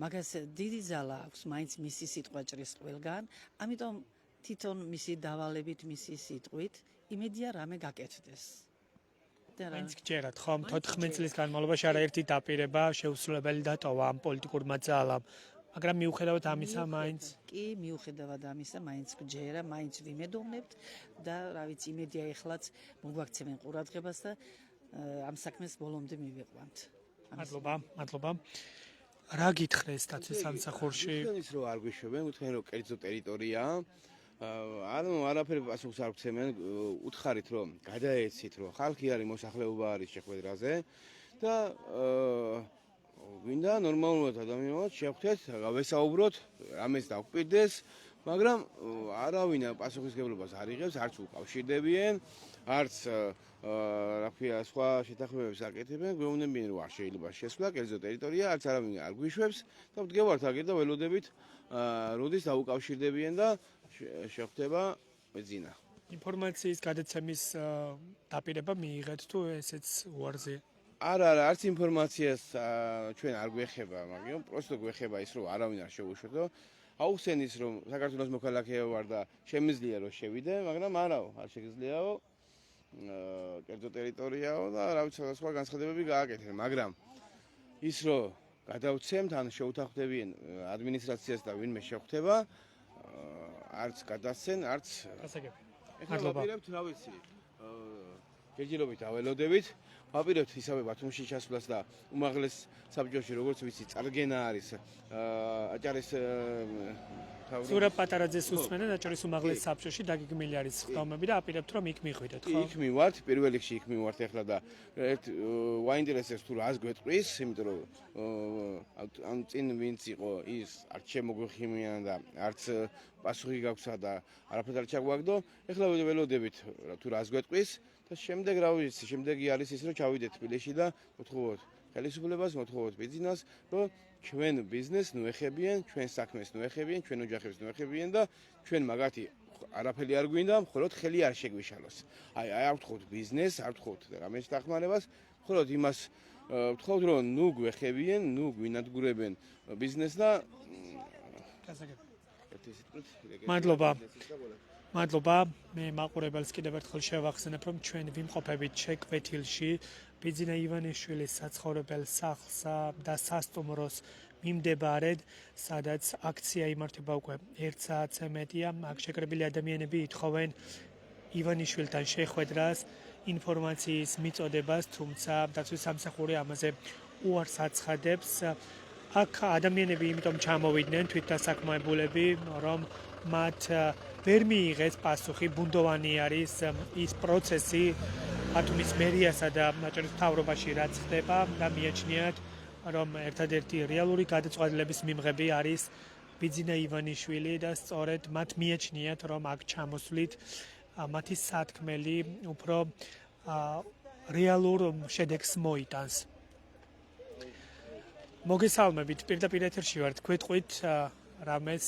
მაგას დიდი ზალა აქვს, მაინც მისი სიტყვა ჭრის ყველგან, ამიტომ თვითონ მისი დავალებით, მისი სიტყვით, იმედია რამე გაკეთდეს. მაინც გჯერათ ხომ 14 წლის განმავლობაში არაერთი დაპირება შეუსრულებელი დატოვა ამ პოლიტიკურმა ძალამ, მაგრამ მიუხედავად ამისა მაინც კი მიუხედავად ამისა მაინც გჯერა, მაინც ვიმედოვნებთ და რა ვიცი იმედია ეხლაც მოგვაქცევენ ყურადღებას და ამ საქმეს ბოლომდე მივიყვანთ. მადლობა. რა გითხრეს დაცვის სამსახურში? ის რო არ გვიშვებენ, უთხრენ რომ კერძო ტერიტორიაა. არაფერი პასუხს არ გცემენ, უთხარით რომ გადაეცით რომ ხალხი არის, მოსახლეობა არის შეხვედრაზე და გვინდა ნორმალურად ადამიანებად შევხვდეთ, გავესაუბროთ, რამეს დაგვპირდეს, მაგრამ არავინ პასუხისგებლობას არ იღებს, არც უკავშირდებიან, არც რა ქვია, სხვა შეთანხმებებს აკეთებენ, გვეუბნებიან რომ არ შეიძლება შესვლა კერძო ტერიტორია, არც არავინ არ გვიშვებს და ვდგევართ აგერ და ველოდებით როდის დაუკავშირდებიან და შეხვდება ბიძინა. ინფორმაციის გადაცემის დაპირება მიიღეთ თუ ესეც უარზია? არა, არც ინფორმაციას ჩვენ არ გვეხება, მაგრამ პროსტო გვეხება ის რომ არავინ არ შეუშვეთო. აუხსენის რომ საქართველოს მოქალაქე ვარ და შემიძლია რომ შევიდე, მაგრამ არაო, არ შეგიძლიაო. კერძო ტერიტორიაო და რა ვიცი, სხვა განცხადებები გააკეთე, მაგრამ ის რომ გადავცემთ ან შეუთანხმდებიან ადმინისტრაციას და ვინმე შეხვდება არც გადასცენ, არც გასაგები. ეხლა ვაპირებთ, რა ვიცი, ჯერჯერობით აველოდებით, ვაპირებთ ისევე ბათუმში ჩასვლას და უმაღლეს საბჭოში, როგორც ვიცი, წარგენა არის აჭარის სურა პატარაძეს უსმენა აჭარის უმაღლეს საბჭოში დაგეგმილი არის ხდომები და აპირებთ რომ იქ მიხვიდეთ, ხო? იქ მივართ, პირველ რიგში იქ მივართ ეხლა და ვაინტერესებს თუ რას გვეტყვის, იმიტომ რომ ამ წინ ვინც იყო ის არც შემოგვიხიმიან და არც პასუხი გაქვსა და არაფერს არ ჩაგვაგდო, ეხლა ველოდებით თუ რას გვეტყვის და შემდეგ რა ვიცი, შემდეგი არის ის რომ ჩავიდეთ თბილისში და მოთხოვოთ ხელისუფლებას, მოთხოვოთ ბიზნესს, რომ ჩვენ ბიზნესს ნუეხებიან, ჩვენ საქმეს ნუეხებიან, ჩვენ ოჯახებს ნუეხებიან და ჩვენ მაგათი არაფერი არ გვინდა, მხოლოდ ხელი არ შეგვიშალოს. აი არ ვთხოვთ ბიზნესს, არ ვთხოვთ რამეს დახმარებას, მხოლოდ იმას ვთხოვთ რომ ნუ გვეხებიან, ნუ გვინადგურებენ ბიზნესს და გასაგები. მადლობა. მადლობა. მე მაყურებელს კიდევ ერთხელ შევახსენებ, რომ ჩვენ ვიმყოფებით შეკვეთილში ბიძინა ივანიშვილის საცხოვრებელ სახლს და სასტუმროს მიმდებარედ, სადაც აქცია იმართება უკვე 1 საათზე მეტია. აქ შეკრებილი ადამიანები ითხოვენ ივანიშვილთან შეხვედრას, ინფორმაციის მიწოდებას, თუმცა დაცვის სამსახური ამაზე უარს აცხადებს. აქ ადამიანები იმიტომ ჩამოვიდნენ, თვითდასაქმებულები, რომ მათ ვერ მიიღეს პასუხი, ბუნდოვანი არის ის პროცესი ბათუმის მერიასა და აჭარის მთავრობაში რაც ხდება და მიაჩნიათ, რომ ერთადერთი რეალური გადაწყვეტილების მიმღები არის ბიძინა ივანიშვილი და სწორედ მათ მიაჩნიათ, რომ აქ ჩამოსვლით მათი სათქმელი უფრო რეალურ შედეგს მოიტანს. მოგესალმებით, პირდაპირ ეთერში ვართ, გვეტყვით რამეს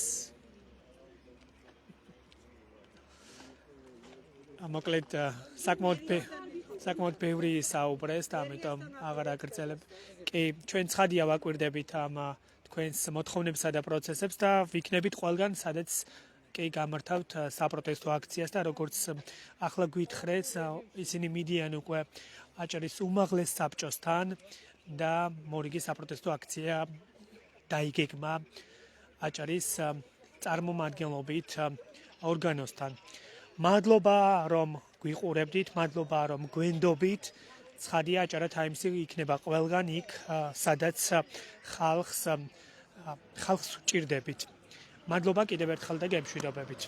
მოკლედ საკმაოდ ბევრი საუბრეს და ამიტომ აღარ აგრძელებ. კი, ჩვენ ცხადია ვაკვირდებით ამ თქვენს მოთხოვნებსა და პროცესებს და ვიქნებით ყველგან, სადაც კი გამართავთ საპროტესტო აქციას და როგორც ახლა გვითხრეს, ისინი მიდიან უკვე აჭარის უმაღლეს საბჭოსთან და მორიგი საპროტესტო აქცია დაიგეგმა აჭარის წარმომადგენლობით ორგანოსთან. მადლობა რომ გვიყურებდით, მადლობა რომ გვენდობით. ცხადია აჭარა ტაიმსი იქნება ყველგან იქ, სადაც ხალხს უჭირდებით. მადლობა კიდევ ერთხელ და გემშვიდობებით.